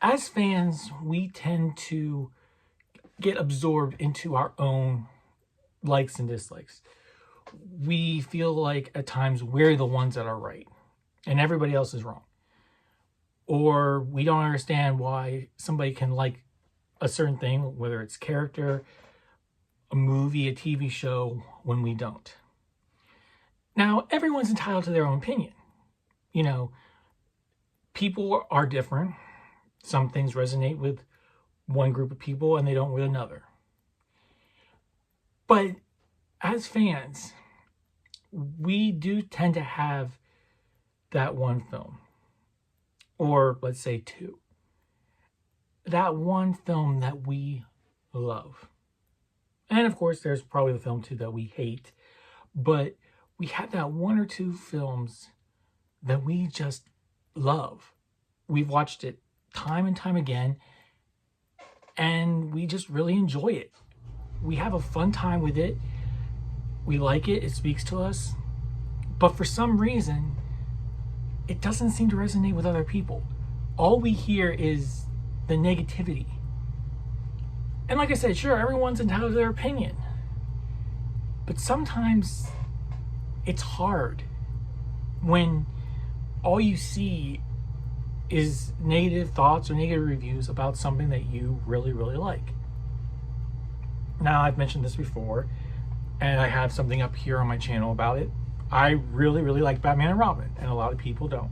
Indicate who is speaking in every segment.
Speaker 1: As fans, we tend to get absorbed into our own likes and dislikes. We feel like at times we're the ones that are right and everybody else is wrong. Or we don't understand why somebody can like a certain thing, whether it's character, a movie, a TV show, when we don't. Now, everyone's entitled to their own opinion. You know, people are different. Some things resonate with one group of people and they don't with another. But as fans, we do tend to have that one film, or let's say two. That one film that we love. And of course, there's probably the film too that we hate. But we have that one or two films that we just love. We've watched it time and time again, and we just really enjoy it. We have a fun time with it. We like it. It speaks to us. But for some reason, it doesn't seem to resonate with other people. All we hear is the negativity. And like I said, sure, everyone's entitled to their opinion. But sometimes it's hard when all you see is negative thoughts or negative reviews about something that you really, really like. Now, I've mentioned this before, and I have something up here on my channel about it. I really, really like Batman and Robin, and a lot of people don't.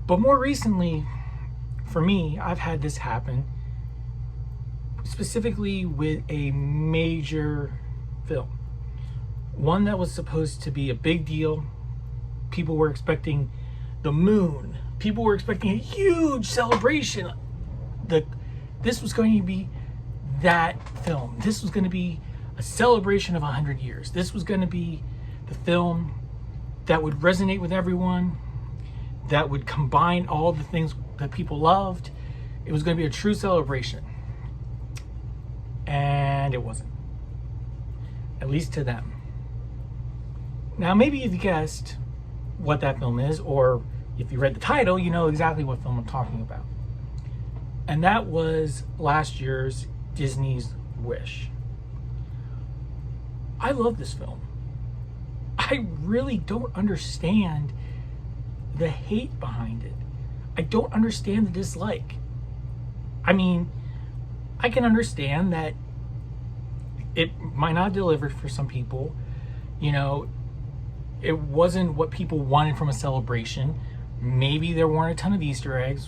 Speaker 1: But more recently, for me, I've had this happen, specifically with a major film. One that was supposed to be a big deal. People were expecting the moon. People were expecting a huge celebration. This was going to be that film. This was going to be a celebration of 100 years. This was going to be the film that would resonate with everyone, that would combine all the things that people loved. It was going to be a true celebration. And it wasn't. At least to them. Now, maybe you've guessed what that film is, or if you read the title, you know exactly what film I'm talking about. And that was last year's Disney's Wish. I love this film. I really don't understand the hate behind it. I don't understand the dislike. I mean, I can understand that it might not deliver for some people. You know, it wasn't what people wanted from a celebration. Maybe there weren't a ton of Easter eggs,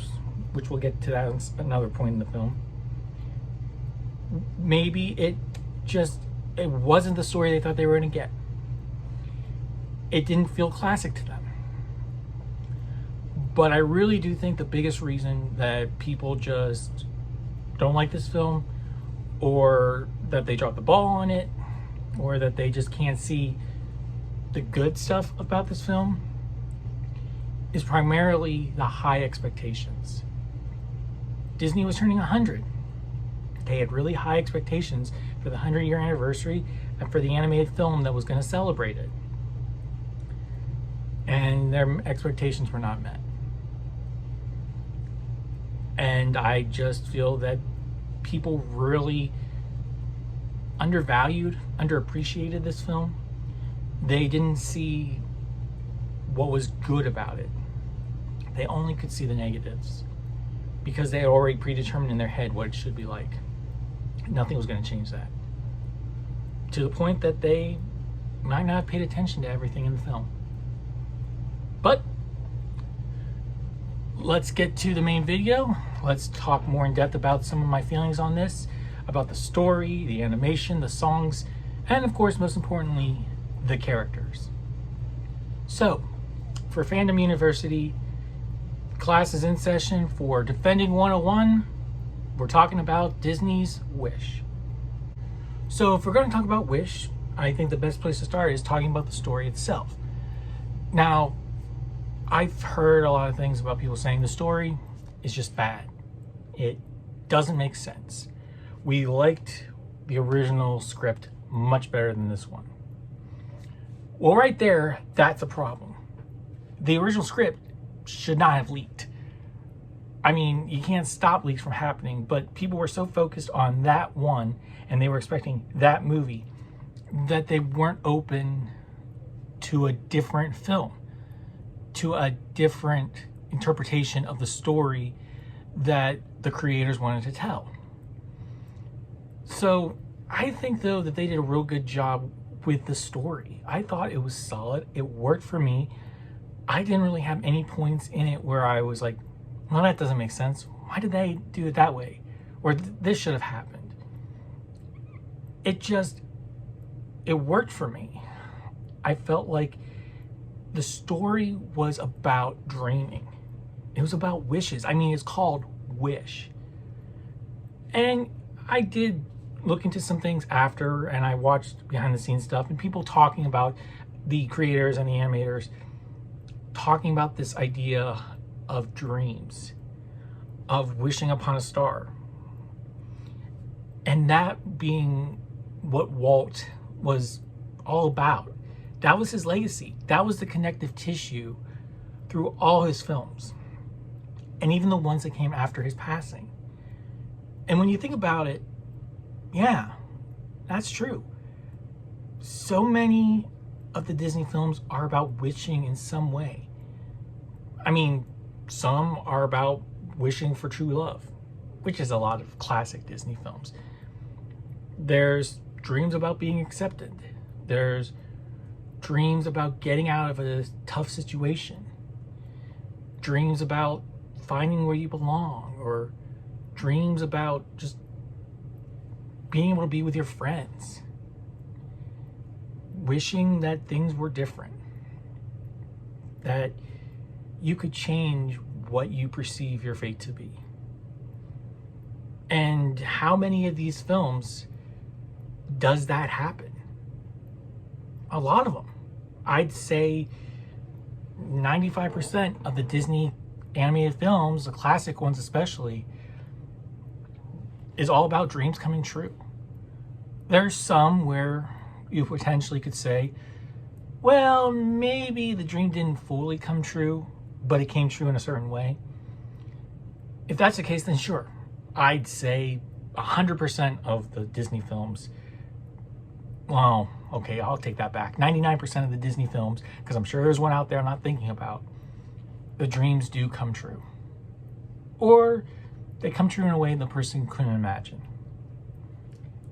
Speaker 1: which we'll get to that at another point in the film. Maybe it wasn't the story they thought they were going to get. It didn't feel classic to them. But I really do think the biggest reason that people just don't like this film, or that they dropped the ball on it, or that they just can't see the good stuff about this film, is primarily the high expectations. Disney was turning 100. They had really high expectations for the 100-year anniversary and for the animated film that was going to celebrate it. And their expectations were not met. And I just feel that people really underappreciated this film. They didn't see what was good about it. They only could see the negatives because they had already predetermined in their head what it should be like. Nothing was going to change that. To the point that they might not have paid attention to everything in the film. But let's get to the main video. Let's talk more in depth about some of my feelings on this, about the story, the animation, the songs, and of course, most importantly, the characters. So, for Fandom University, class is in session for Defending 101. We're talking about Disney's Wish. So if we're going to talk about Wish, I think the best place to start is talking about the story itself. Now, I've heard a lot of things about people saying the story is just bad. It doesn't make sense. We liked the original script much better than this one. Well, right there, that's a problem. The original script should not have leaked. I mean, you can't stop leaks from happening, but people were so focused on that one and they were expecting that movie that they weren't open to a different film, to a different interpretation of the story that the creators wanted to tell. So I think, though, that they did a real good job with the story. I thought it was solid. It worked for me. I didn't really have any points in it where I was like, well, that doesn't make sense. Why did they do it that way? Or this should have happened. It worked for me. I felt like the story was about dreaming. It was about wishes. I mean, it's called Wish. And I did look into some things after, and I watched behind the scenes stuff and people talking about, the creators and the animators talking about this idea of dreams, of wishing upon a star, and that being what Walt was all about. That was his legacy. That was the connective tissue through all his films, and even the ones that came after his passing. And when you think about it, yeah, that's true. So many of the Disney films are about wishing in some way. I mean, some are about wishing for true love, which is a lot of classic Disney films. There's dreams about being accepted. There's dreams about getting out of a tough situation. Dreams about finding where you belong, or dreams about just being able to be with your friends. Wishing that things were different. That you could change what you perceive your fate to be. And how many of these films does that happen? A lot of them. I'd say 95% of the Disney animated films, the classic ones especially, is all about dreams coming true. There's some where you potentially could say, well, maybe the dream didn't fully come true, but it came true in a certain way. If that's the case, then sure. I'd say 100% of the Disney films, well, okay, I'll take that back. 99% of the Disney films, because I'm sure there's one out there I'm not thinking about, the dreams do come true. Or they come true in a way the person couldn't imagine.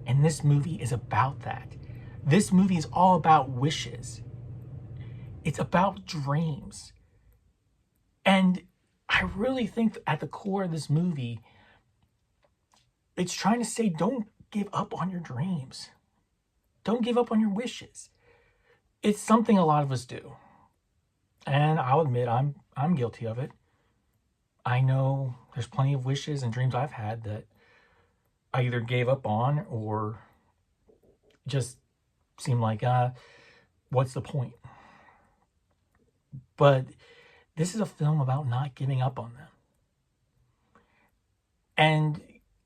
Speaker 1: And this movie is about that. This movie is all about wishes. It's about dreams. And I really think at the core of this movie, it's trying to say, don't give up on your dreams. Don't give up on your wishes. It's something a lot of us do. And I'll admit I'm guilty of it. I know there's plenty of wishes and dreams I've had that I either gave up on or just seemed like, what's the point? But this is a film about not giving up on them. And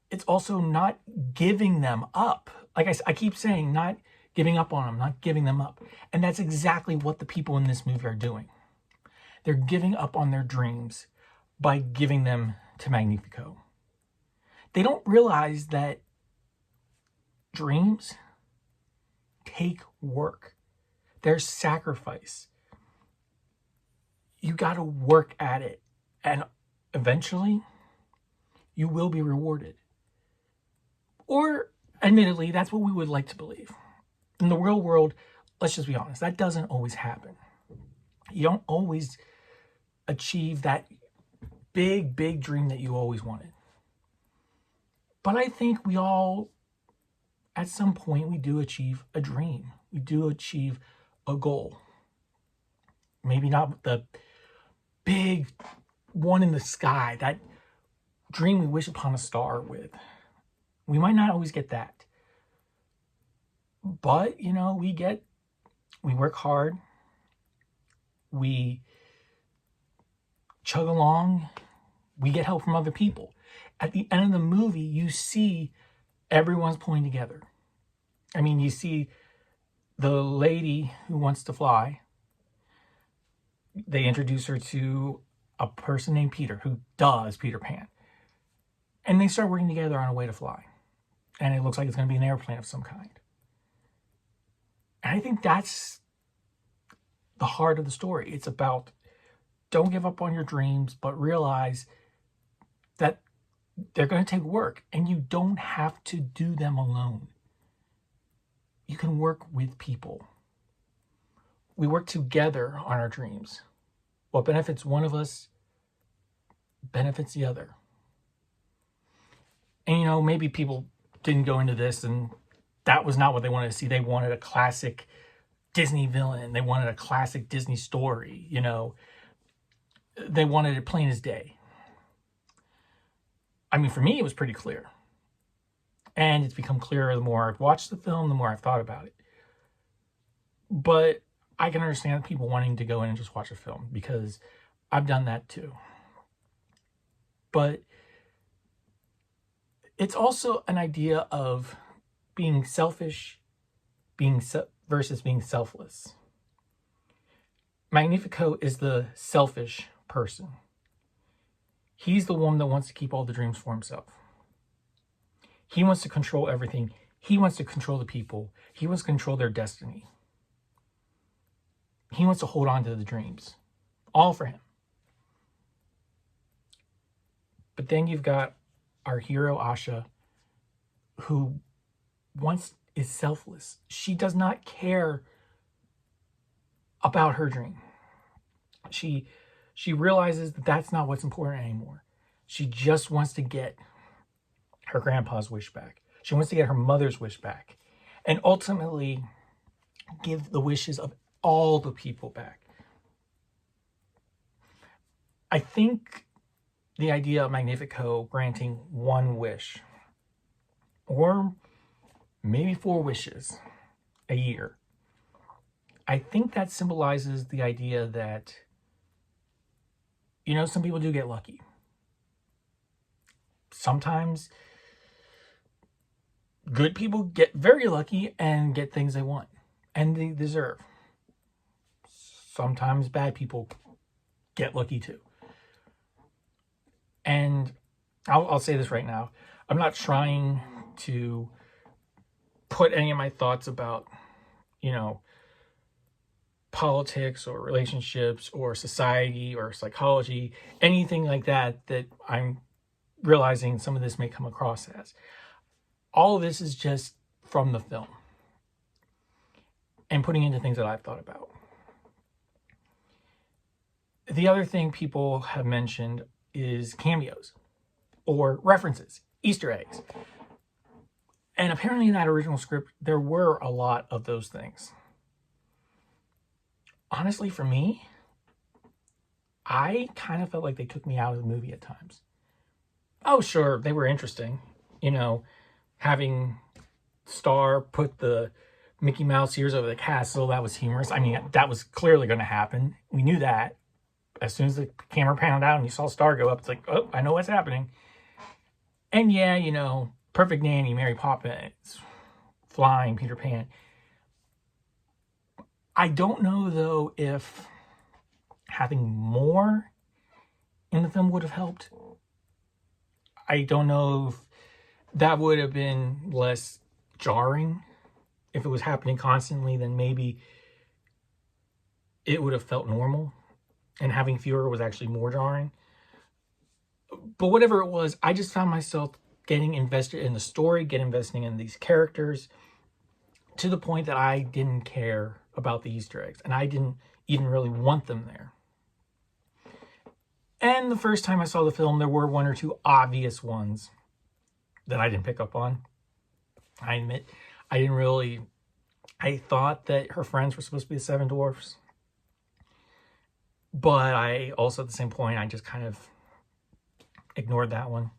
Speaker 1: it's also not giving them up. Like I keep saying, not giving up on them, not giving them up. And that's exactly what the people in this movie are doing. They're giving up on their dreams by giving them to Magnifico. They don't realize that dreams take work. There's sacrifice. You got to work at it. And eventually, you will be rewarded. Or, admittedly, that's what we would like to believe. In the real world, let's just be honest, that doesn't always happen. You don't always achieve that big, big dream that you always wanted. But I think we all, at some point, we do achieve a dream. We do achieve a goal. Maybe not the big one in the sky, that dream we wish upon a star with. We might not always get that. But, we work hard. We chug along. We get help from other people. At the end of the movie, you see everyone's pulling together. I mean, you see the lady who wants to fly. They introduce her to a person named Peter who does Peter Pan. And they start working together on a way to fly. And it looks like it's going to be an airplane of some kind. And I think that's the heart of the story. It's about don't give up on your dreams, but realize that they're going to take work and you don't have to do them alone. You can work with people. We work together on our dreams. What benefits one of us benefits the other. And maybe people didn't go into this and that was not what they wanted to see. They wanted a classic Disney villain. They wanted a classic Disney story. They wanted it plain as day. I mean, for me, it was pretty clear. And it's become clearer the more I've watched the film, the more I've thought about it. But I can understand people wanting to go in and just watch a film because I've done that too. But it's also an idea of being selfish versus being selfless. Magnifico is the selfish person. He's the one that wants to keep all the dreams for himself. He wants to control everything. He wants to control the people. He wants to control their destiny. He wants to hold on to the dreams. All for him. But then you've got our hero, Asha, who is selfless. She does not care about her dream. She realizes that that's not what's important anymore. She just wants to get her grandpa's wish back. She wants to get her mother's wish back. And ultimately give the wishes of all the people back. I think the idea of Magnifico granting one wish, or maybe 4 wishes a year, I think that symbolizes the idea that, some people do get lucky. Sometimes good people get very lucky and get things they want and they deserve. Sometimes bad people get lucky too. And I'll say this right now. I'm not trying to put any of my thoughts about, politics or relationships or society or psychology, anything like that I'm realizing some of this may come across as. All of this is just from the film and putting into things that I've thought about. The other thing people have mentioned is cameos or references, Easter eggs. And apparently in that original script, there were a lot of those things. Honestly, for me, I kind of felt like they took me out of the movie at times. Oh, sure, they were interesting. Having Star put the Mickey Mouse ears over the castle, that was humorous. I mean, that was clearly going to happen. We knew that. As soon as the camera panned out and you saw Star go up, it's like, oh, I know what's happening. And yeah, Perfect Nanny, Mary Poppins, Flying, Peter Pan. I don't know, though, if having more in the film would have helped. I don't know if that would have been less jarring. If it was happening constantly, then maybe it would have felt normal. And having fewer was actually more jarring. But whatever it was, I just found myself getting invested in the story, investing in these characters, to the point that I didn't care about the Easter eggs. And I didn't even really want them there. And the first time I saw the film, there were 1 or 2 obvious ones that I didn't pick up on. I admit, I thought that her friends were supposed to be the 7 dwarfs. But I also, at the same point, I just kind of ignored that one.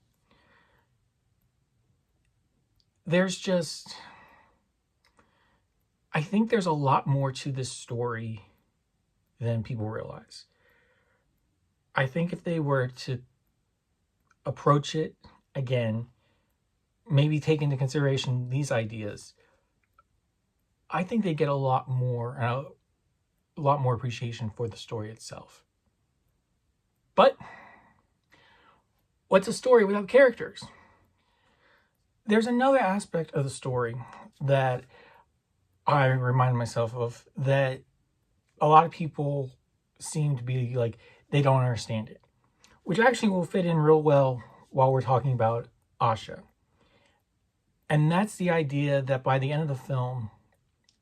Speaker 1: I think there's a lot more to this story than people realize. I think if they were to approach it again, maybe take into consideration these ideas, I think they get a lot more appreciation for the story itself. But what's a story without characters? There's another aspect of the story that I remind myself of that a lot of people seem to be like, they don't understand it, which actually will fit in real well while we're talking about Asha. And that's the idea that by the end of the film,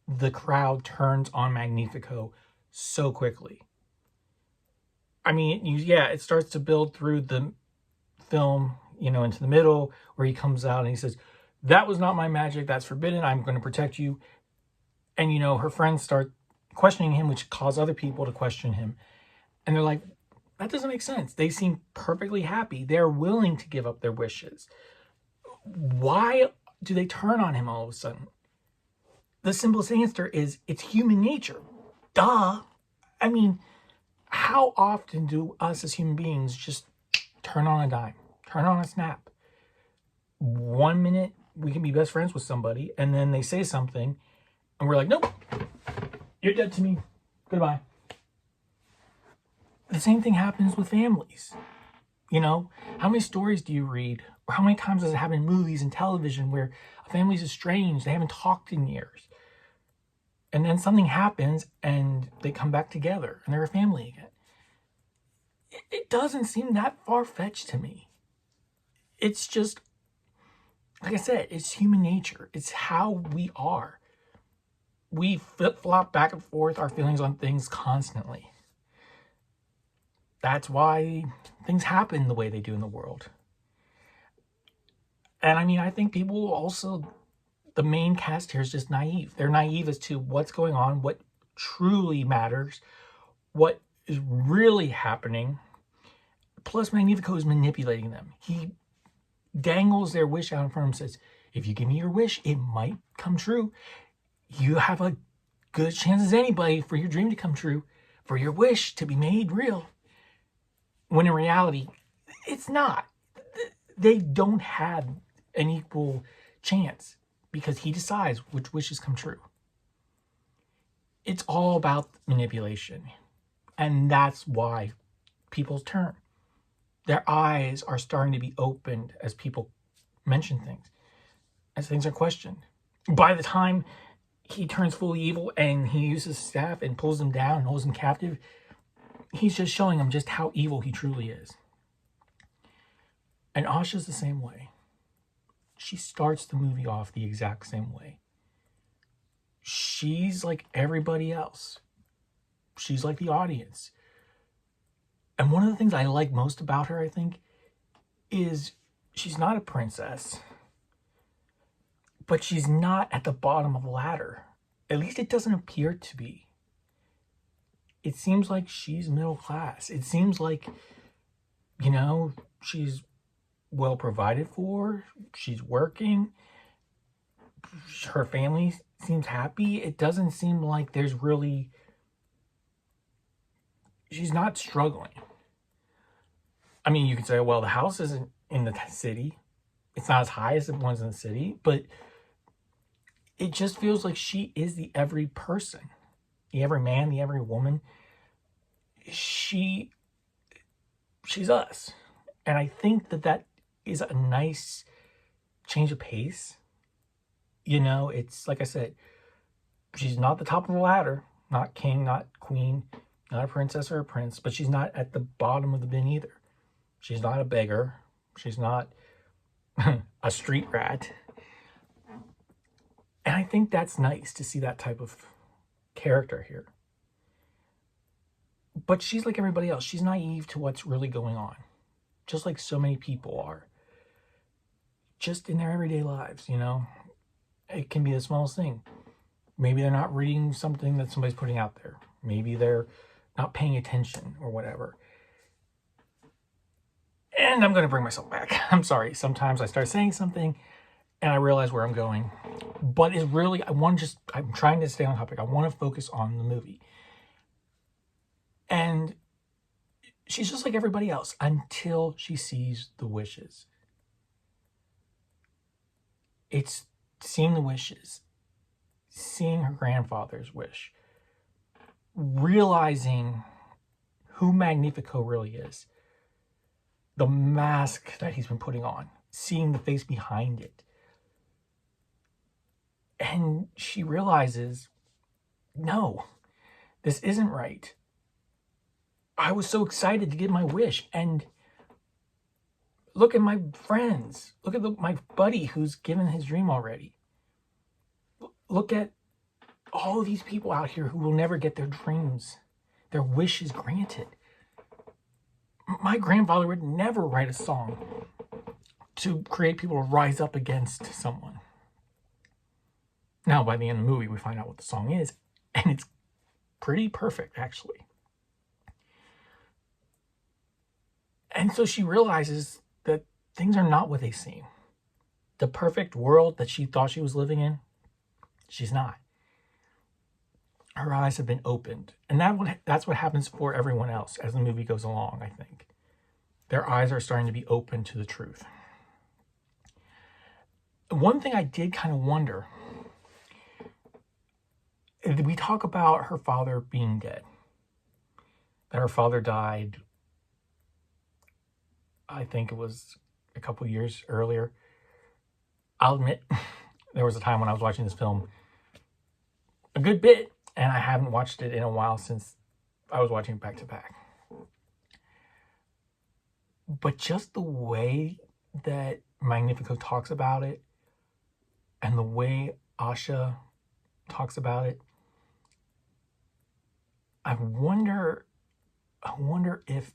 Speaker 1: the crowd turns on Magnifico so quickly. I mean, it starts to build through the film, into the middle, where he comes out and he says, "That was not my magic. That's forbidden. I'm going to protect you." And, her friends start questioning him, which cause other people to question him. And they're like, that doesn't make sense. They seem perfectly happy. They're willing to give up their wishes. Why do they turn on him all of a sudden? The simplest answer is it's human nature. Duh. I mean, how often do us as human beings just turn on a dime, turn on a snap? 1 minute we can be best friends with somebody, and then they say something, and we're like, nope, you're dead to me. Goodbye. The same thing happens with families. How many stories do you read? Or how many times does it happen in movies and television where a family's estranged, they haven't talked in years, and then something happens and they come back together and they're a family again? It doesn't seem that far-fetched to me. It's just, like I said, it's human nature. It's how we are. We flip-flop back and forth our feelings on things constantly. That's why things happen the way they do in the world. And I mean, I think people also, the main cast here is just naive. They're naive as to what's going on, what truly matters, what is really happening. Plus, Magnifico is manipulating them. He dangles their wish out in front of them and says, if you give me your wish, it might come true. You have a good chance as anybody for your dream to come true, for your wish to be made real. When in reality, it's not. They don't have an equal chance because he decides which wishes come true. It's all about manipulation. And that's why people turn. Their eyes are starting to be opened as people mention things, as things are questioned. By the time he turns fully evil and he uses his staff and pulls them down and holds them captive, he's just showing them just how evil he truly is. And Asha's the same way. She starts the movie off the exact same way. She's like everybody else. She's like the audience. And one of the things I like most about her, I think, is she's not a princess, but she's not at the bottom of the ladder. At least it doesn't appear to be. It seems like she's middle class. It seems like, she's well provided for. She's working. Her family seems happy. It doesn't seem like she's not struggling. I mean, you could say, well, the house isn't in the city. It's not as high as the ones in the city, but it just feels like she is the every person, the every man, the every woman. She's us. And I think that is a nice change of pace. It's like I said, she's not the top of the ladder, not king, not queen, not a princess or a prince, but she's not at the bottom of the bin either. She's not a beggar. She's not a street rat. And I think that's nice to see that type of character here. But she's like everybody else. She's naive to what's really going on, just like so many people are. Just in their everyday lives, It can be the smallest thing. Maybe they're not reading something that somebody's putting out there. Maybe they're not paying attention or whatever. And I'm going to bring myself back. I'm sorry. Sometimes I start saying something and I realize where I'm going. But it's really, I'm trying to stay on topic. I want to focus on the movie. And she's just like everybody else until she sees the wishes. It's seeing the wishes, seeing her grandfather's wish, realizing who Magnifico really is. the mask that he's been putting on, seeing the face behind it. And she realizes, no, this isn't right. I was so excited to get my wish, and look at my friends. Look at my buddy who's given his dream already. Look at all of these people out here who will never get their dreams, their wishes granted. My grandfather would never write a song to create people to rise up against someone. Now, by the end of the movie, we find out what the song is, and it's pretty perfect, actually. And so she realizes that things are not what they seem. The perfect world that she thought she was living in, she's not. Her eyes have been opened. And that's what happens for everyone else as the movie goes along, I think. Their eyes are starting to be open to the truth. One thing I did kind of wonder, we talk about her father being dead. That her father died, I think it was a couple years earlier. I'll admit, there was a time when I was watching this film a good bit, and I haven't watched it in a while since I was watching it back to back. But just the way that Magnifico talks about it, and the way Asha talks about it, I wonder if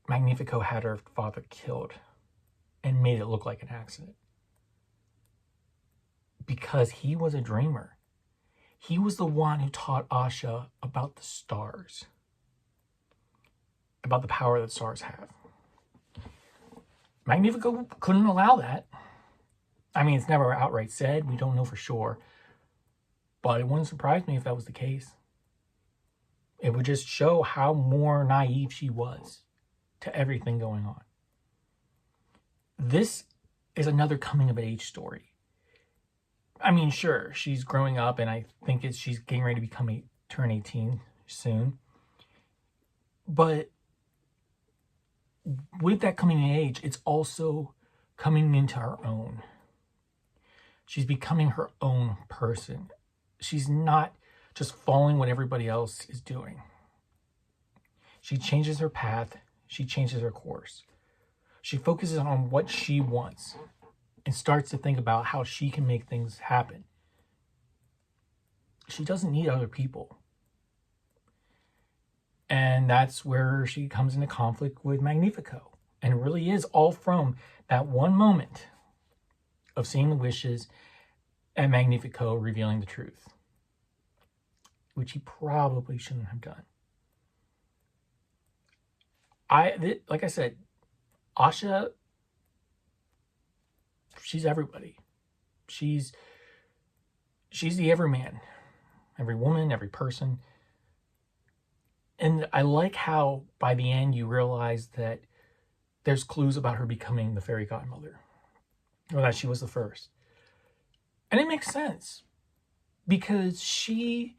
Speaker 1: Magnifico had her father killed and made it look like an accident. Because he was a dreamer. He was the one who taught Asha about the stars, about the power that stars have. Magnifico couldn't allow that. I mean, it's never outright said. We don't know for sure. But it wouldn't surprise me if that was the case. It would just show how more naive she was to everything going on. This is another coming of age story. I mean, sure, she's growing up, and I think she's getting ready to turn 18 soon. But with that coming of age, it's also coming into her own. She's becoming her own person. She's not just following what everybody else is doing. She changes her path. She changes her course. She focuses on what she wants and starts to think about how she can make things happen. She doesn't need other people. And that's where she comes into conflict with Magnifico. And it really is all from that one moment of seeing the wishes and Magnifico revealing the truth, which he probably shouldn't have done. Like I said, Asha, she's everybody. She's the everyman, every woman, every person. And I like how by the end you realize that there's clues about her becoming the fairy godmother, or that she was the first. And it makes sense because she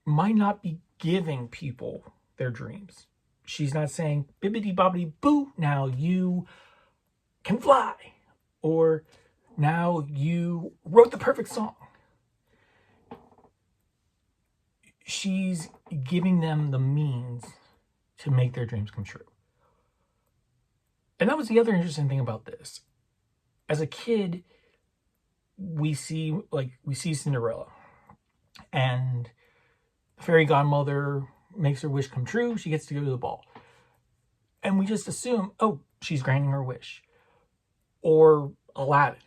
Speaker 1: might not be giving people their dreams. She's not saying, bibbidi bobbidi boo, now you can fly. Or now you wrote the perfect song. She's giving them the means to make their dreams come true. And that was the other interesting thing about this. As a kid, we see Cinderella. And the fairy godmother makes her wish come true. She gets to go to the ball. And we just assume, oh, she's granting her wish. Or Aladdin.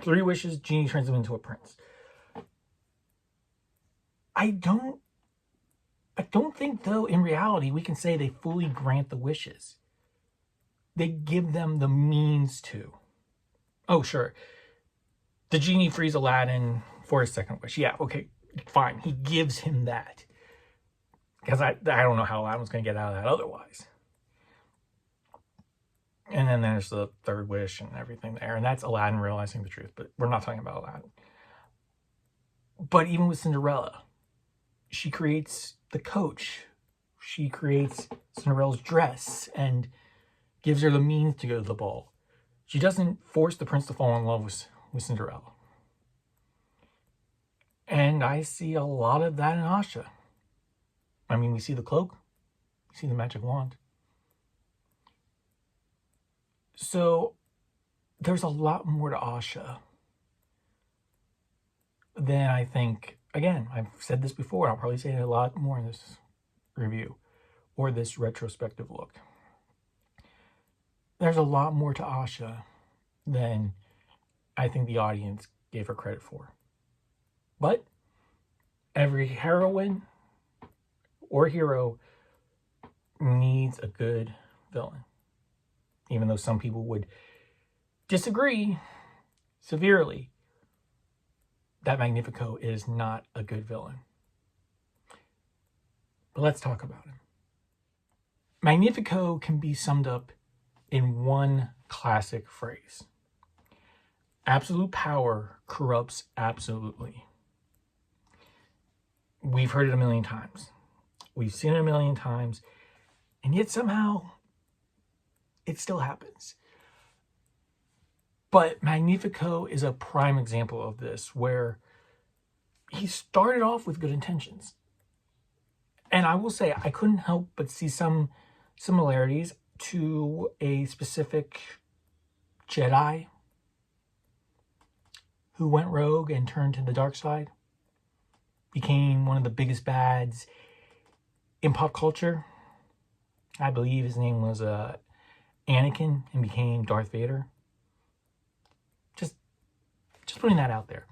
Speaker 1: 3 wishes, genie turns him into a prince. I don't think, though, in reality, we can say they fully grant the wishes. They give them the means to. Oh, sure. The genie frees Aladdin for his second wish. Yeah, okay, fine. He gives him that. Because I don't know how Aladdin was going to get out of that otherwise. And then there's the third wish and everything there. And that's Aladdin realizing the truth. But we're not talking about Aladdin. But even with Cinderella, she creates the coach. She creates Cinderella's dress. And gives her the means to go to the ball. She doesn't force the prince to fall in love with Cinderella. And I see a lot of that in Asha. I mean, we see the cloak, we see the magic wand. So there's a lot more to Asha than I think. Again, I've said this before, I'll probably say it a lot more in this review or this retrospective look. There's a lot more to Asha than I think the audience gave her credit for. But every heroine or hero needs a good villain. Even though some people would disagree severely that Magnifico is not a good villain. But let's talk about him. Magnifico can be summed up in one classic phrase. Absolute power corrupts absolutely. We've heard it a million times. We've seen it a million times. And yet somehow it still happens. But Magnifico is a prime example of this, where he started off with good intentions. And I will say, I couldn't help but see some similarities to a specific Jedi who went rogue and turned to the dark side, became one of the biggest bads in pop culture. I believe his name was Anakin, and became Darth Vader. Just putting that out there.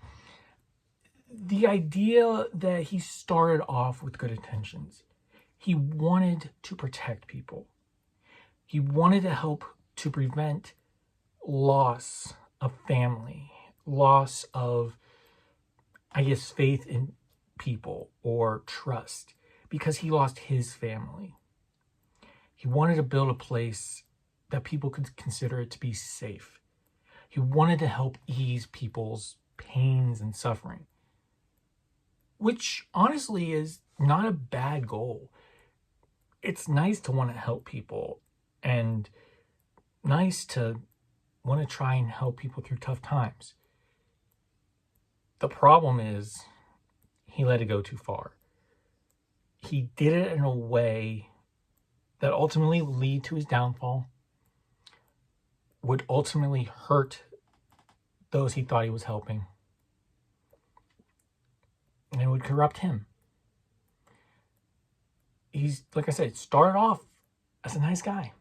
Speaker 1: The idea that he started off with good intentions. He wanted to protect people. He wanted to help to prevent loss of family, loss of, I guess, faith in people or trust, because he lost his family. He wanted to build a place that people could consider it to be safe. He wanted to help ease people's pains and suffering, which honestly is not a bad goal. It's nice to want to help people and nice to want to try and help people through tough times. The problem is he let it go too far. He did it in a way that ultimately would lead to his downfall, would ultimately hurt those he thought he was helping, and it would corrupt him. He's, like I said, started off as a nice guy.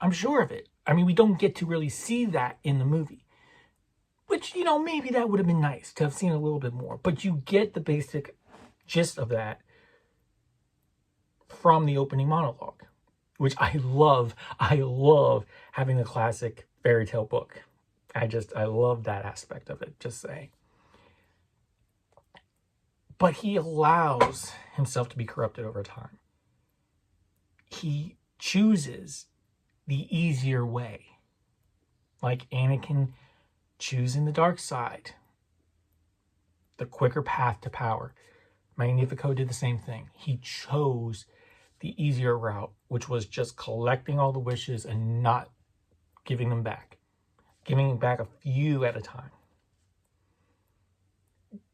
Speaker 1: I'm sure of it. I mean, we don't get to really see that in the movie, which, you know, maybe that would have been nice to have seen a little bit more, but you get the basic gist of that from the opening monologue, which I love. I love having the classic fairy tale book. I love that aspect of it, just saying. But he allows himself to be corrupted over time. He chooses the easier way, like Anakin choosing the dark side, the quicker path to power. Magnifico did the same thing. He chose the easier route, which was just collecting all the wishes and not giving them back. Giving back a few at a time.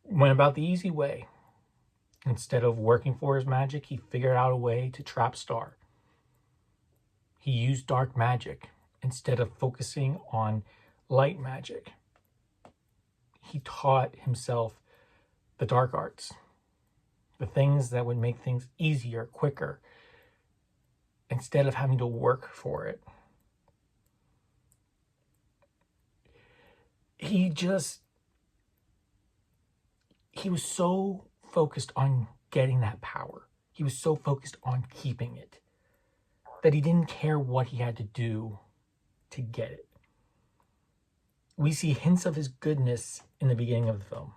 Speaker 1: Went about the easy way. Instead of working for his magic, he figured out a way to trap Star. He used dark magic instead of focusing on light magic. He taught himself the dark arts, the things that would make things easier, quicker, instead of having to work for it. He was so focused on getting that power. He was so focused on keeping it that he didn't care what he had to do to get it. We see hints of his goodness in the beginning of the film,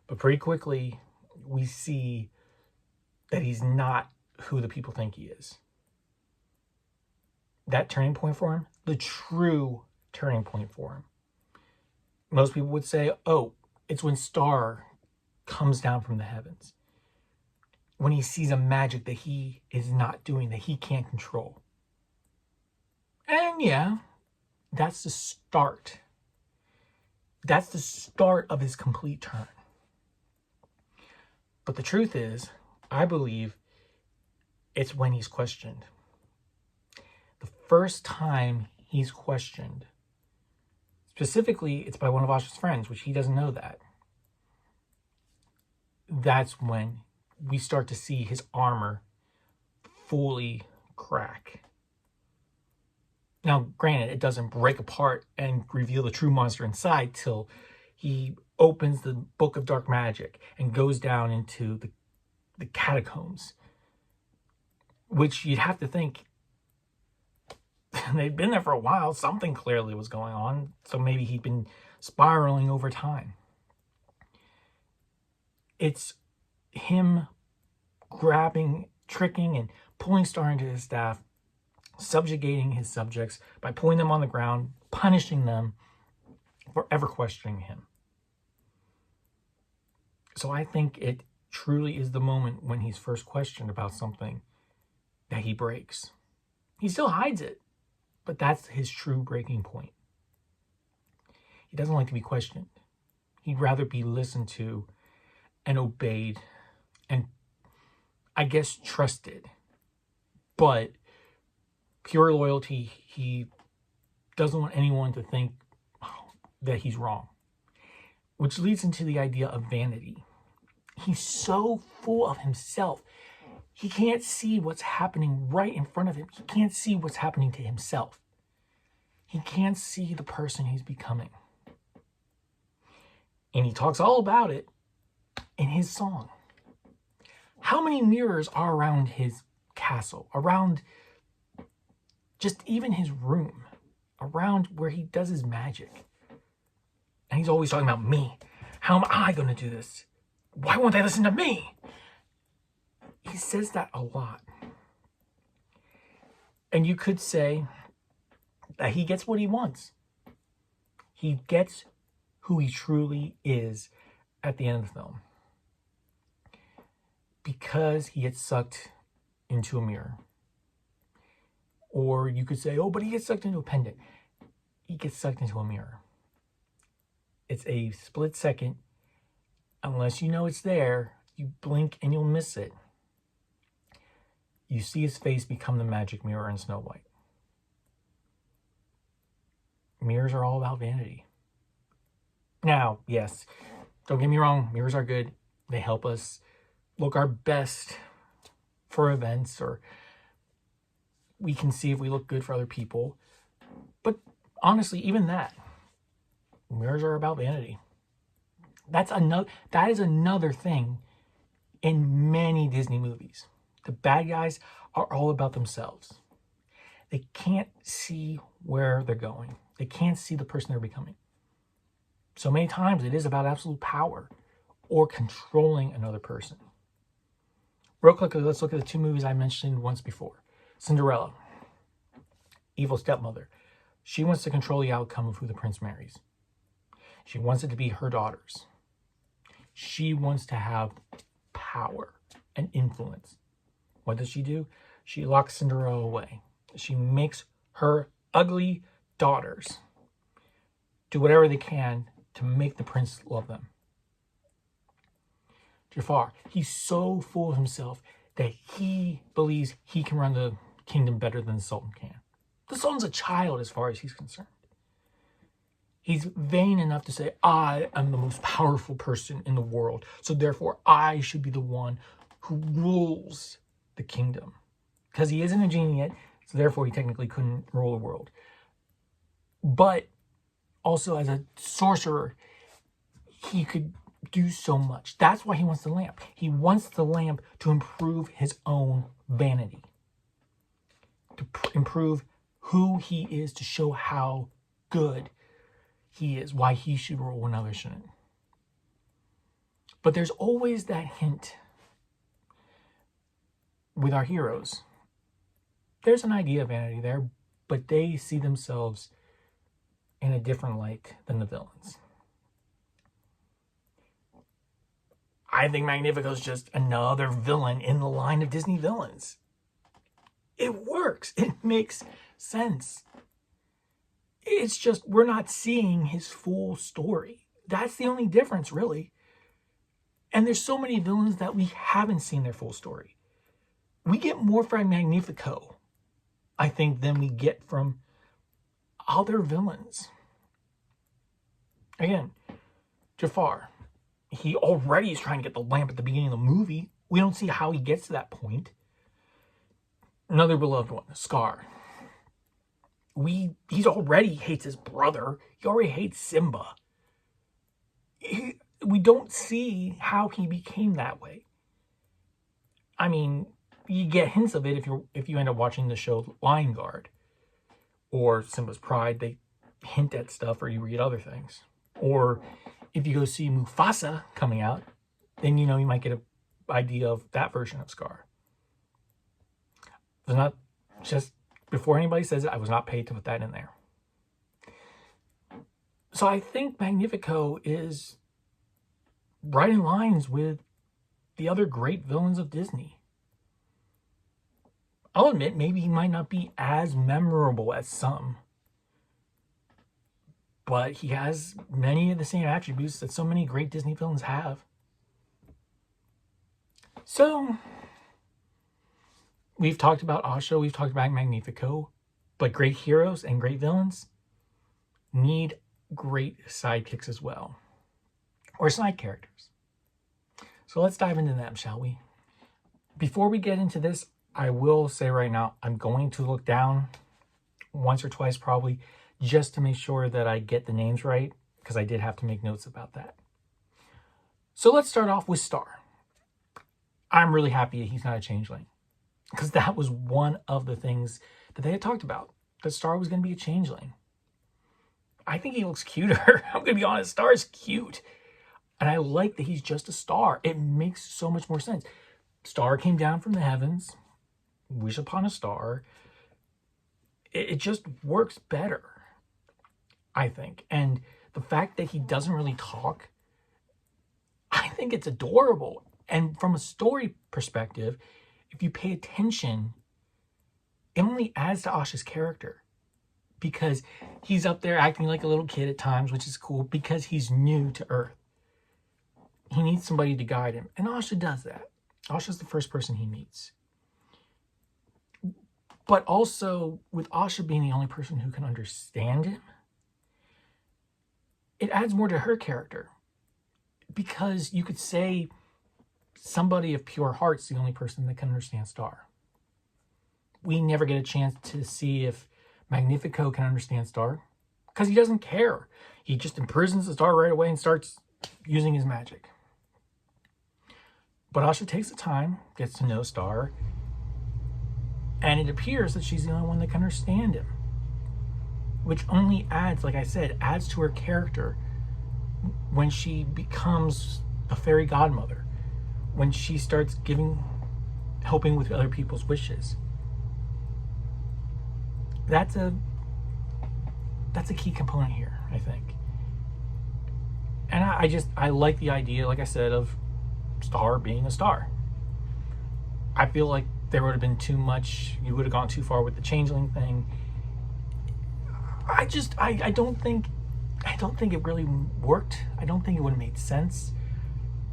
Speaker 1: but pretty quickly we see that he's not who the people think he is. That turning point for him, the true turning point for him. Most people would say, oh, it's when Star comes down from the heavens. When he sees a magic that he is not doing, that he can't control. And yeah, that's the start. That's the start of his complete turn. But the truth is, I believe it's when he's questioned. The first time he's questioned, specifically, it's by one of Asha's friends, which he doesn't know that. That's when we start to see his armor fully crack. Now, granted, it doesn't break apart and reveal the true monster inside till he opens the Book of Dark Magic and goes down into the catacombs, which you'd have to think they'd been there for a while. Something clearly was going on, so maybe he'd been spiraling over time. It's him grabbing, tricking, and pulling Star into his staff, subjugating his subjects by pulling them on the ground, punishing them for ever questioning him. So I think it truly is the moment when he's first questioned about something that he breaks. He still hides it, but that's his true breaking point. He doesn't like to be questioned. He'd rather be listened to and obeyed and, I guess, trusted. But pure loyalty, he doesn't want anyone to think that he's wrong. Which leads into the idea of vanity. He's so full of himself. He can't see what's happening right in front of him. He can't see what's happening to himself. He can't see the person he's becoming. And he talks all about it in his song. How many mirrors are around his castle, around just even his room, around where he does his magic? And he's always talking about me. How am I going to do this? Why won't they listen to me? He says that a lot. And you could say that he gets what he wants. He gets who he truly is at the end of the film. Because he gets sucked into a mirror. Or you could say, oh, but he gets sucked into a pendant. He gets sucked into a mirror. It's a split second. Unless you know it's there, you blink and you'll miss it. You see his face become the magic mirror in Snow White. Mirrors are all about vanity. Now, yes, don't get me wrong, mirrors are good. They help us look our best for events, or we can see if we look good for other people. But honestly, even that, mirrors are about vanity. That is another thing in many Disney movies. The bad guys are all about themselves. They can't see where they're going. They can't see the person they're becoming. So many times it is about absolute power or controlling another person. Real quickly, let's look at the two movies I mentioned once before. Cinderella, evil stepmother. She wants to control the outcome of who the prince marries. She wants it to be her daughters. She wants to have power and influence. What does she do? She locks Cinderella away. She makes her ugly daughters do whatever they can to make the prince love them. Jafar, he's so full of himself that he believes he can run the kingdom better than the Sultan can. The Sultan's a child as far as he's concerned. He's vain enough to say, I am the most powerful person in the world, so therefore I should be the one who rules the kingdom. Because he isn't a genie yet, so therefore he technically couldn't rule the world. But also as a sorcerer, he could do so much. That's why he wants the lamp. He wants the lamp to improve his own vanity. To improve who he is, to show how good he is, why he should rule when others shouldn't. But there's always that hint with our heroes. There's an idea of vanity there, but they see themselves in a different light than the villains. I think Magnifico's just another villain in the line of Disney villains. It works. It makes sense. It's just we're not seeing his full story. That's the only difference, really. And there's so many villains that we haven't seen their full story. We get more from Magnifico, I think, than we get from other villains. Again, Jafar, he already is trying to get the lamp at the beginning of the movie. We don't see how he gets to that point. Another beloved one, Scar. He already hates his brother. He already hates Simba. We don't see how he became that way. I mean, you get hints of it if you end up watching the show Lion Guard or Simba's Pride. They hint at stuff, or you read other things. Or if you go see Mufasa coming out, then you might get an idea of that version of Scar. It's not just before anybody says it, I was not paid to put that in there. So I think Magnifico is right in lines with the other great villains of Disney. I'll admit, maybe he might not be as memorable as some, but he has many of the same attributes that so many great Disney villains have. So, we've talked about Asha, we've talked about Magnifico, but great heroes and great villains need great sidekicks as well, or side characters. So let's dive into them, shall we? Before we get into this, I will say right now, I'm going to look down once or twice probably, just to make sure that I get the names right, because I did have to make notes about that. So let's start off with Star. I'm really happy that he's not a changeling, because that was one of the things that they had talked about, that Star was going to be a changeling. I think he looks cuter. I'm going to be honest, Star is cute. And I like that he's just a star. It makes so much more sense. Star came down from the heavens, wish upon a star. It just works better, I think. And the fact that he doesn't really talk, I think it's adorable. And from a story perspective, if you pay attention, it only adds to Asha's character, because he's up there acting like a little kid at times, which is cool because he's new to Earth. He needs somebody to guide him. And Asha does that. Asha's the first person he meets. But also, with Asha being the only person who can understand him, it adds more to her character. Because you could say somebody of pure heart's the only person that can understand Star. We never get a chance to see if Magnifico can understand Star, because he doesn't care. He just imprisons the Star right away and starts using his magic. But Asha takes the time, gets to know Star, and it appears that she's the only one that can understand him. Which only adds, like I said, adds to her character when she becomes a fairy godmother. When she starts helping with other people's wishes. That's a key component here, I think. And I like the idea, like I said, of Star being a star. I feel like there would have been too much, you would have gone too far with the changeling thing. I don't think it really worked. I don't think it would have made sense.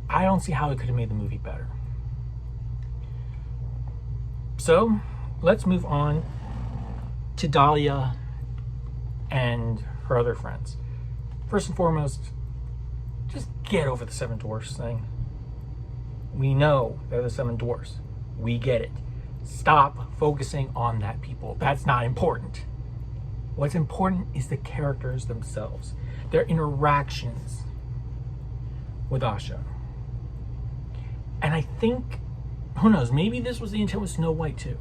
Speaker 1: I don't see how it could have made the movie better. So, let's move on to Dahlia and her other friends. First and foremost, just get over the Seven Dwarfs thing. We know they're the Seven Dwarfs. We get it. Stop focusing on that, people. That's not important. What's important is the characters themselves, their interactions with Asha. And I think, who knows, maybe this was the intent with Snow White too.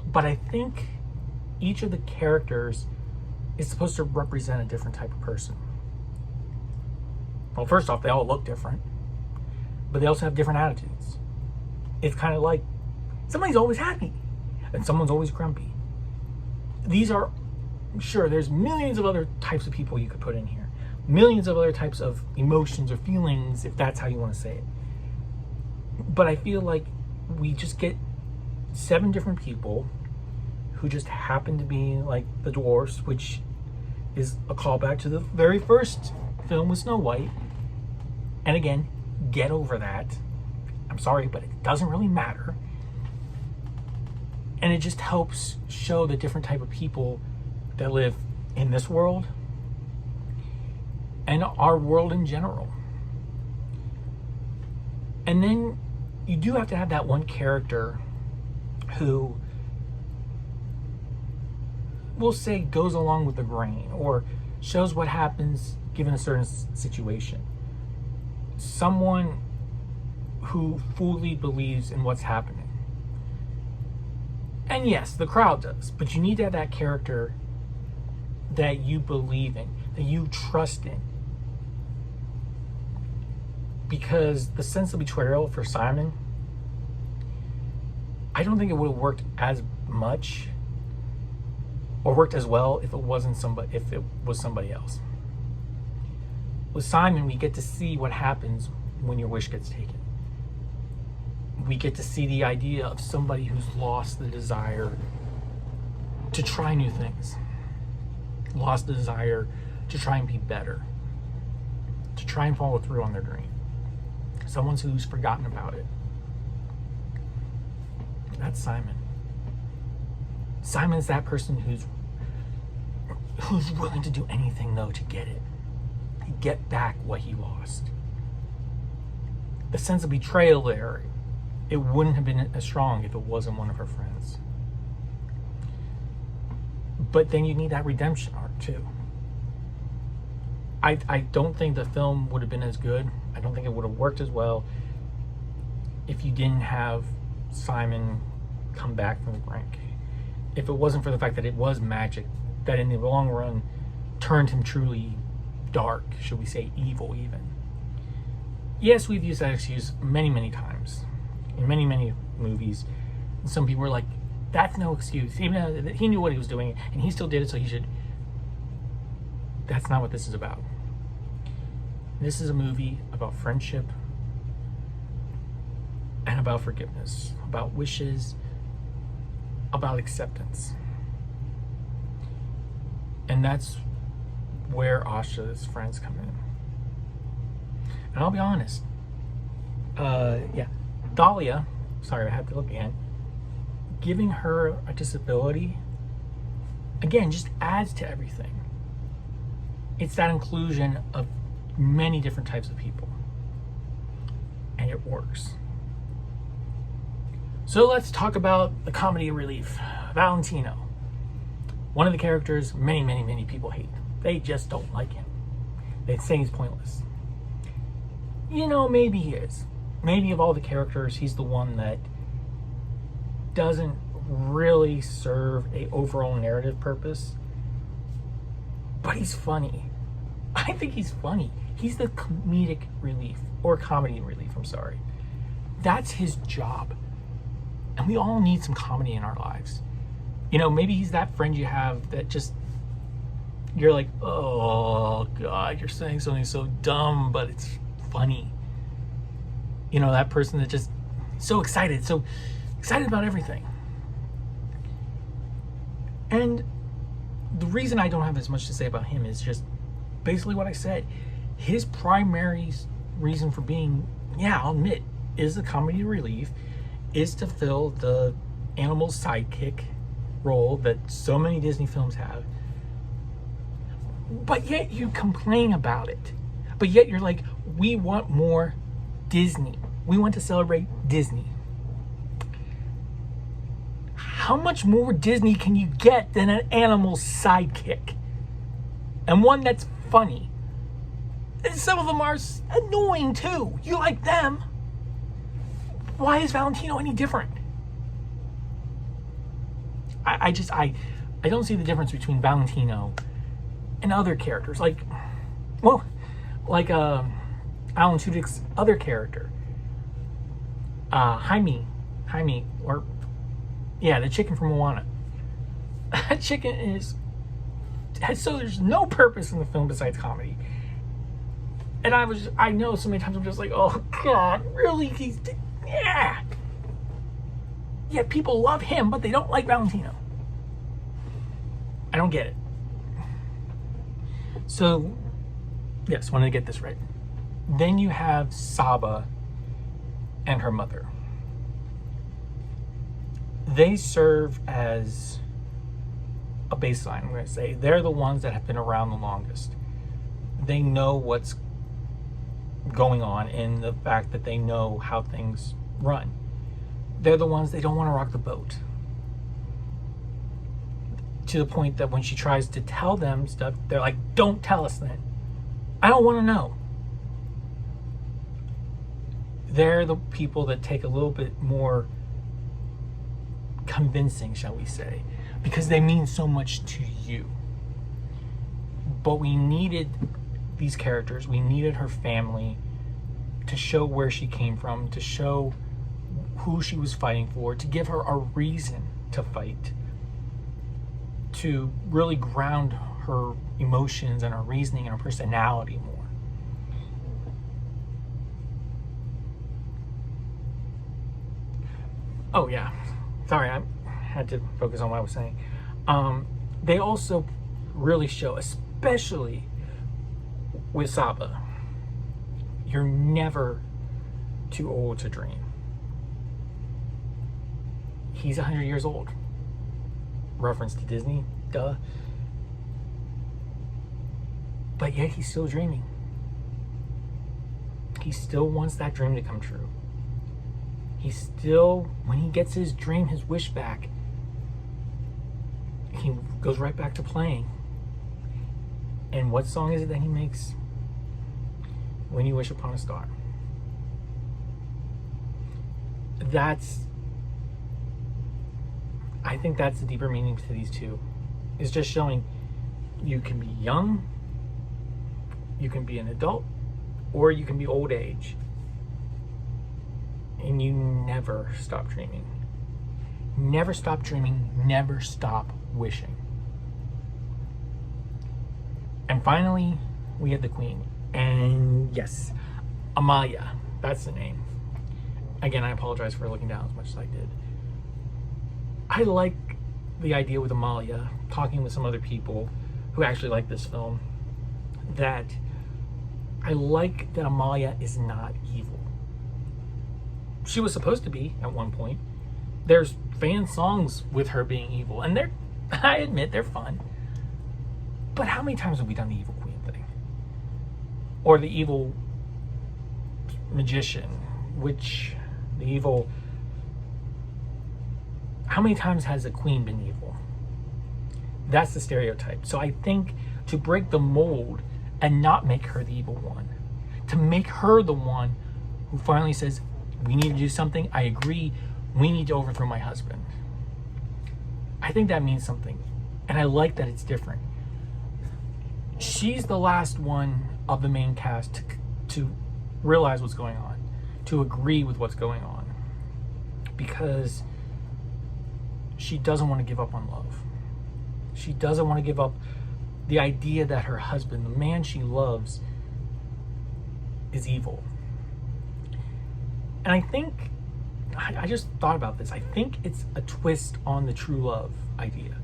Speaker 1: But I think each of the characters is supposed to represent a different type of person. Well, first off, they all look different, but they also have different attitudes. It's kind of like somebody's always happy and someone's always grumpy. These are, sure, there's millions of other types of people you could put in here. Millions of other types of emotions or feelings, if that's how you want to say it. But I feel like we just get 7 different people who just happen to be like the dwarves, which is a callback to the very first film with Snow White. And again, get over that. I'm sorry, but it doesn't really matter. And it just helps show the different type of people that live in this world and our world in general. And then you do have to have that one character who, we'll say, goes along with the grain or shows what happens given a certain situation. Someone who fully believes in what's happening. And yes, the crowd does, but you need to have that character that you believe in, that you trust in. Because the sense of betrayal for Simon, I don't think it would have worked as much or worked as well if it was somebody else. With Simon, we get to see what happens when your wish gets taken. We get to see the idea of somebody who's lost the desire to try new things, lost the desire to try and be better, to try and follow through on their dream. Someone who's forgotten about it. That's Simon. Simon's that person who's willing to do anything, though, to get it. To get back what he lost. The sense of betrayal there, it wouldn't have been as strong if it wasn't one of her friends. But then you need that redemption arc, too. I don't think the film would have been as good. I don't think it would have worked as well if you didn't have Simon come back from the brink. If it wasn't for the fact that it was magic that in the long run turned him truly dark, should we say evil even. Yes, we've used that excuse many, many times in many, many movies. And some people were like, that's no excuse. Even though he knew what he was doing and he still did it, so he should. That's not what this is about. This is a movie about friendship and about forgiveness, about wishes, about acceptance. And that's where Asha's friends come in. And I'll be honest. Dahlia, sorry, I have to look again. Giving her a disability, again, just adds to everything. It's that inclusion of many different types of people. And it works. So let's talk about the comedy relief. Valentino. One of the characters many, many, many people hate. They just don't like him. They say he's pointless. You know, maybe he is. Maybe of all the characters, he's the one that doesn't really serve a overall narrative purpose. But he's funny. I think he's funny. He's the comedic relief, or comedy relief, I'm sorry. That's his job. And we all need some comedy in our lives. You know, maybe he's that friend you have that just, you're like, oh God, you're saying something so dumb, but it's funny. You know, that person that just so excited about everything. And the reason I don't have as much to say about him is just basically what I said. His primary reason for being, I'll admit, is the comedy relief, is to fill the animal sidekick role that so many Disney films have. But yet you complain about it. But yet you're like, we want more Disney. We want to celebrate Disney. How much more Disney can you get than an animal sidekick? And one that's funny. And some of them are annoying too. You like them. Why is Valentino any different? I don't see the difference between Valentino and other characters. Like Alan Tudyk's other character. Jaime, or the chicken from Moana. That chicken there's no purpose in the film besides comedy. And I know so many times I'm just like, oh God, really? Yet people love him, but they don't like Valentino. I don't get it. So, yes, wanted to get this right. Then you have Saba and her mother. They serve as a baseline, I'm going to say. They're the ones that have been around the longest. They know what's going on in the fact that they know how things run. They're the ones, they don't want to rock the boat. To the point that when she tries to tell them stuff, they're like, don't tell us then. I don't want to know. They're the people that take a little bit more convincing, shall we say, because they mean so much to you. But we needed these characters, we needed her family to show where she came from, to show who she was fighting for, to give her a reason to fight, to really ground her emotions and her reasoning and her personality more. Oh yeah, sorry, I had to focus on what I was saying. They also really show, especially with Saba, you're never too old to dream. He's 100 years old. Reference to Disney, duh. But yet he's still dreaming. He still wants that dream to come true. He still, when he gets his dream, his wish back, he goes right back to playing. And what song is it that he makes? When You Wish Upon a Star. I think that's the deeper meaning to these two. It's just showing you can be young, you can be an adult, or you can be old age. And you never stop dreaming. Never stop dreaming, never stop wishing. And finally, we have the Queen. And yes, Amalia, that's the name. Again, I apologize for looking down as much as I did. I like the idea with Amalia, talking with some other people who actually like this film, that I like that Amalia is not evil. She was supposed to be at one point. There's fan songs with her being evil, and they're, I admit, they're fun. But how many times have we done the evil queen thing? Or the evil magician, how many times has a queen been evil? That's the stereotype. So I think to break the mold and not make her the evil one, to make her the one who finally says, we need to do something, I agree, we need to overthrow my husband. I think that means something. And I like that it's different. She's the last one of the main cast to realize what's going on, to agree with what's going on, because she doesn't want to give up on love. She doesn't want to give up the idea that her husband, the man she loves, is evil. And I think, I just thought about this, I think it's a twist on the true love idea.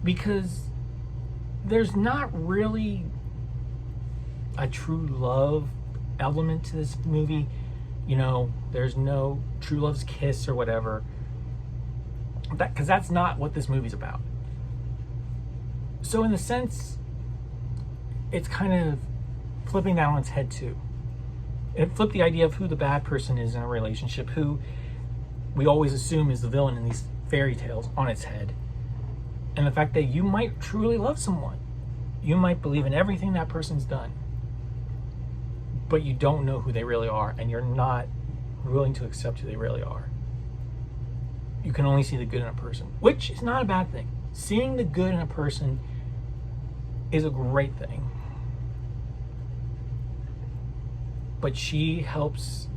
Speaker 1: Because there's not really a true love element to this movie. You know, there's no true love's kiss or whatever. Because that's not what this movie's about. So in a sense, it's kind of flipping that on its head too. It flipped the idea of who the bad person is in a relationship, who we always assume is the villain in these fairy tales, on its head. And the fact that you might truly love someone. You might believe in everything that person's done. But you don't know who they really are, and you're not willing to accept who they really are. You can only see the good in a person, which is not a bad thing. Seeing the good in a person is a great thing. But she helps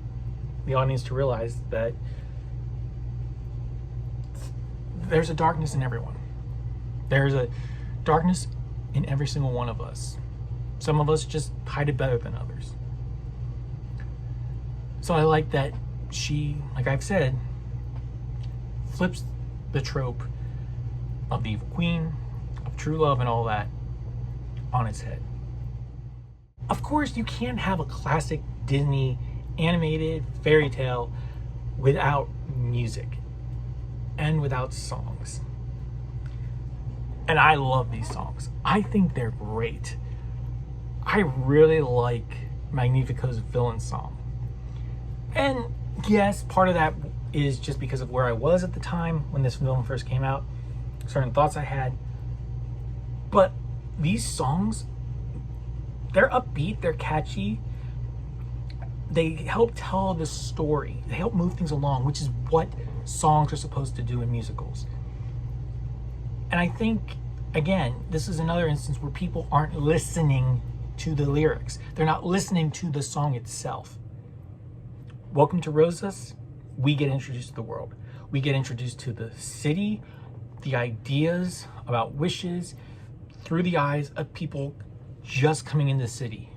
Speaker 1: the audience to realize that there's a darkness in everyone. There's a darkness in every single one of us. Some of us just hide it better than others. So I like that she, like I've said, flips the trope of the evil queen, of true love and all that, on its head. Of course, you can't have a classic Disney animated fairy tale without music and without songs. And I love these songs. I think they're great. I really like Magnifico's villain song. And yes, part of that is just because of where I was at the time when this film first came out, certain thoughts I had. But these songs, they're upbeat, they're catchy. They help tell the story. They help move things along, which is what songs are supposed to do in musicals. And I think, again, this is another instance where people aren't listening to the lyrics. They're not listening to the song itself. Welcome to Rosas, we get introduced to the world. We get introduced to the city, the ideas about wishes, through the eyes of people just coming into the city,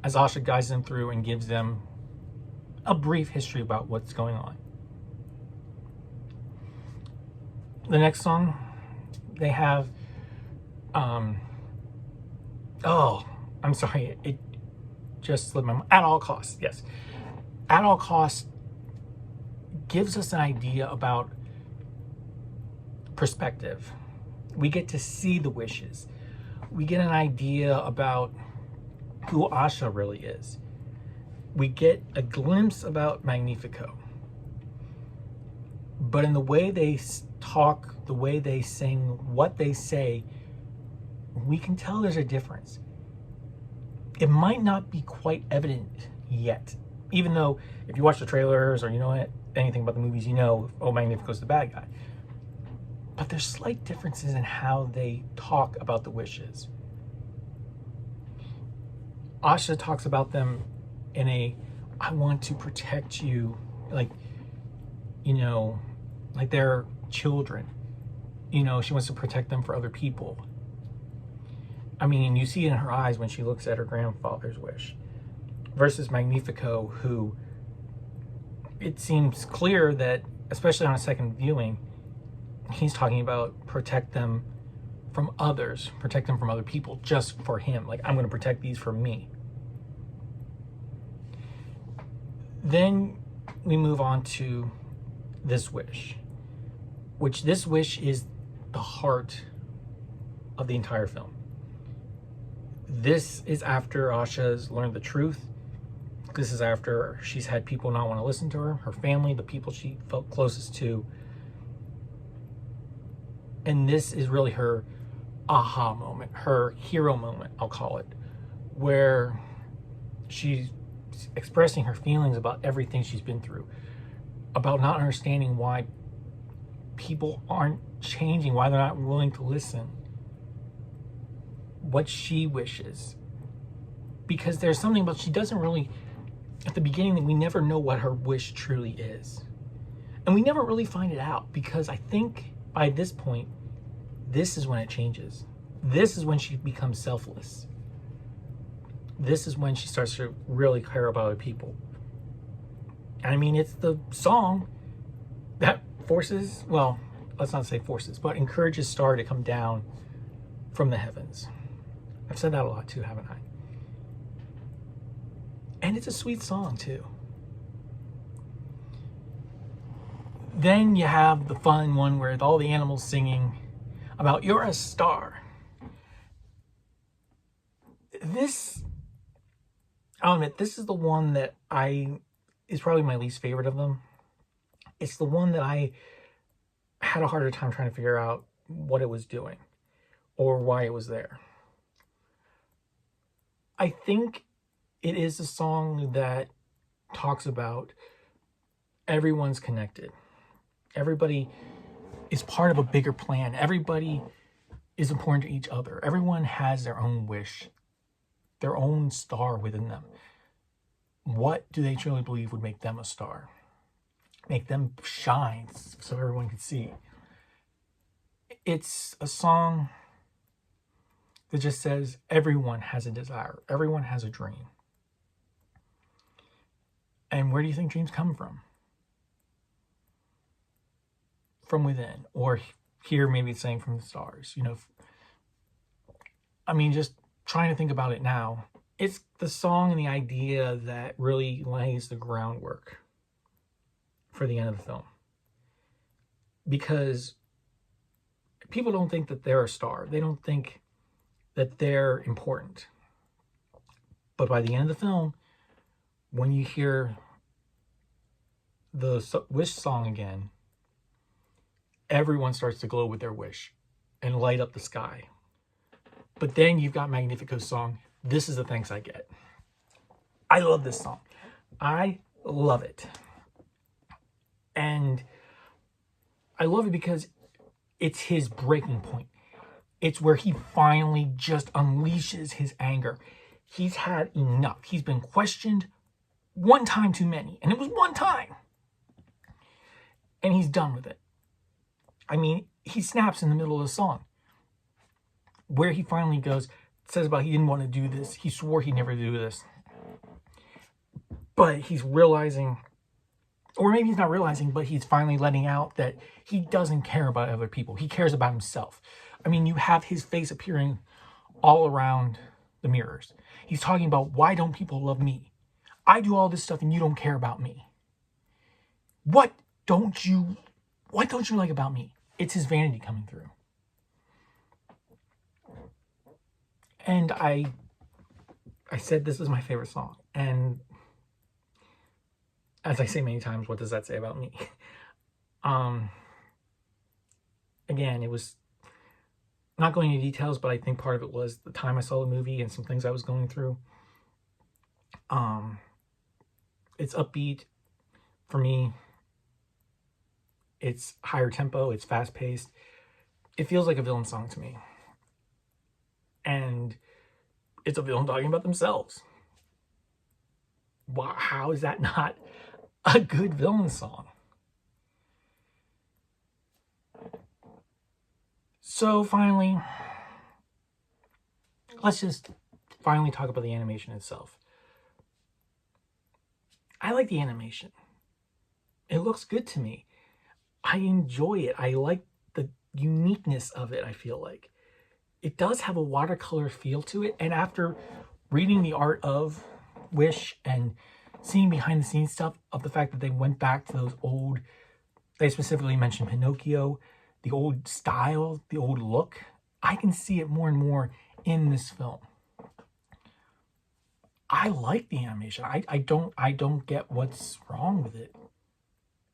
Speaker 1: as Asha guides them through and gives them a brief history about what's going on. The next song they have, oh, I'm sorry, it just slipped my mind. At All Costs, yes. At All Costs gives us an idea about perspective. We get to see the wishes. We get an idea about who Asha really is. We get a glimpse about Magnifico. But in the way they talk, the way they sing, what they say, we can tell there's a difference. It might not be quite evident yet, even though if you watch the trailers or you know anything about the movies, you know, oh, Magnifico's the bad guy. But there's slight differences in how they talk about the wishes. Asha talks about them in a, I want to protect you, like, you know, like they're children. You know, she wants to protect them for other people. I mean, you see it in her eyes when she looks at her grandfather's wish. Versus Magnifico, who it seems clear that, especially on a second viewing, he's talking about protect them from others, protect them from other people, just for him. Like, I'm going to protect these for me. Then we move on to this wish, which this wish is the heart of the entire film. This is after Asha's learned the truth. This is after she's had people not want to listen to her, her family, the people she felt closest to. And this is really her aha moment, her hero moment, I'll call it, where she's expressing her feelings about everything she's been through, about not understanding why people aren't changing, why they're not willing to listen, what she wishes. Because there's something about, she doesn't really, at the beginning, that we never know what her wish truly is. And we never really find it out, because I think by this point, this is when it changes. This is when she becomes selfless. This is when she starts to really care about other people. And I mean, it's the song that forces, well, let's not say forces, but encourages Star to come down from the heavens. I've said that a lot too, haven't I? And it's a sweet song too. Then you have the fun one where all the animals singing about you're a star. This, I'll admit, this is the one that is probably my least favorite of them. It's the one that I had a harder time trying to figure out what it was doing or why it was there. I think it is a song that talks about everyone's connected. Everybody is part of a bigger plan. Everybody is important to each other. Everyone has their own wish, their own star within them. What do they truly believe would make them a star? Make them shine so everyone can see. It's a song that just says everyone has a desire. Everyone has a dream. And where do you think dreams come from? From within. Or here maybe it's saying from the stars. You know, I mean, just trying to think about it now, it's the song and the idea that really lays the groundwork for the end of the film. Because people don't think that they're a star. They don't think that they're important. But by the end of the film, when you hear the Wish song again, everyone starts to glow with their wish and light up the sky. But then you've got Magnifico's song, This Is the Thanks I Get. I love this song. I love it. And I love it because it's his breaking point. It's where he finally just unleashes his anger. He's had enough. He's been questioned one time too many. And it was one time. And he's done with it. I mean, he snaps in the middle of the song. Where he finally goes, says about he didn't want to do this. He swore he'd never do this. But he's realizing, or maybe he's not realizing, but he's finally letting out that he doesn't care about other people. He cares about himself. I mean, you have his face appearing all around the mirrors. He's talking about, why don't people love me? I do all this stuff and you don't care about me. What don't you like about me? It's his vanity coming through. And I said this is my favorite song. And as I say many times, what does that say about me? Again, it was not going into details, but I think part of it was the time I saw the movie and some things I was going through. It's upbeat for me. It's higher tempo. It's fast paced. It feels like a villain song to me. And it's a villain talking about themselves. Wow, how is that not a good villain song? So finally, let's just finally talk about the animation itself. I like the animation. It looks good to me. I enjoy it. I like the uniqueness of it, I feel like. It does have a watercolor feel to it. And after reading the art of Wish and seeing behind the scenes stuff of the fact that they went back to those old, they specifically mentioned Pinocchio, the old style, the old look, I can see it more and more in this film. I like the animation. I don't get what's wrong with it.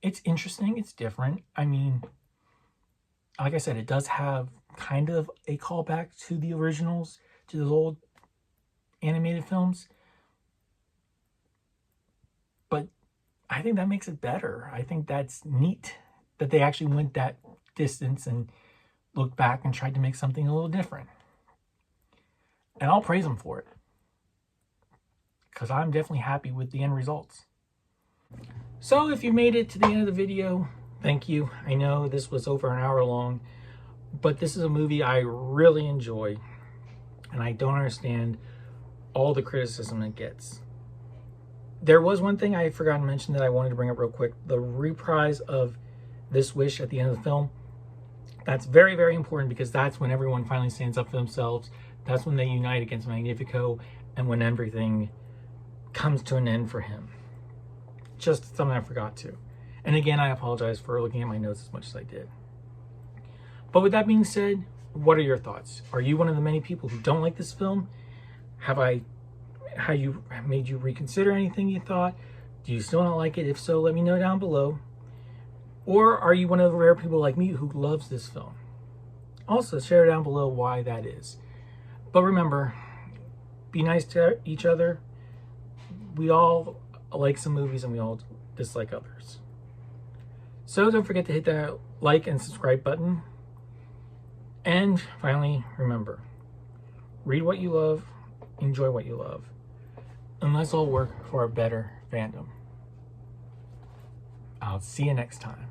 Speaker 1: It's interesting. It's different. I mean, like I said, it does have kind of a callback to the originals, to those old animated films. But I think that makes it better. I think that's neat that they actually went that distance and looked back and tried to make something a little different. And I'll praise them for it, because I'm definitely happy with the end results. So if you made it to the end of the video, thank you. I know this was over an hour long, but this is a movie I really enjoy, and I don't understand all the criticism it gets. There was one thing I forgot to mention that I wanted to bring up real quick. The reprise of This Wish at the end of the film. That's very, very important, because that's when everyone finally stands up for themselves. That's when they unite against Magnifico, and when everything comes to an end for him. Just something I forgot to. And again, I apologize for looking at my notes as much as I did. But with that being said, what are your thoughts? Are you one of the many people who don't like this film? Have you made you reconsider anything you thought? Do you still not like it? If so, let me know down below. Or are you one of the rare people like me who loves this film? Also, share down below why that is. But remember, be nice to each other. We all like some movies and we all dislike others. So don't forget to hit that like and subscribe button. And finally, remember, read what you love, enjoy what you love, and let's all work for a better fandom. I'll see you next time.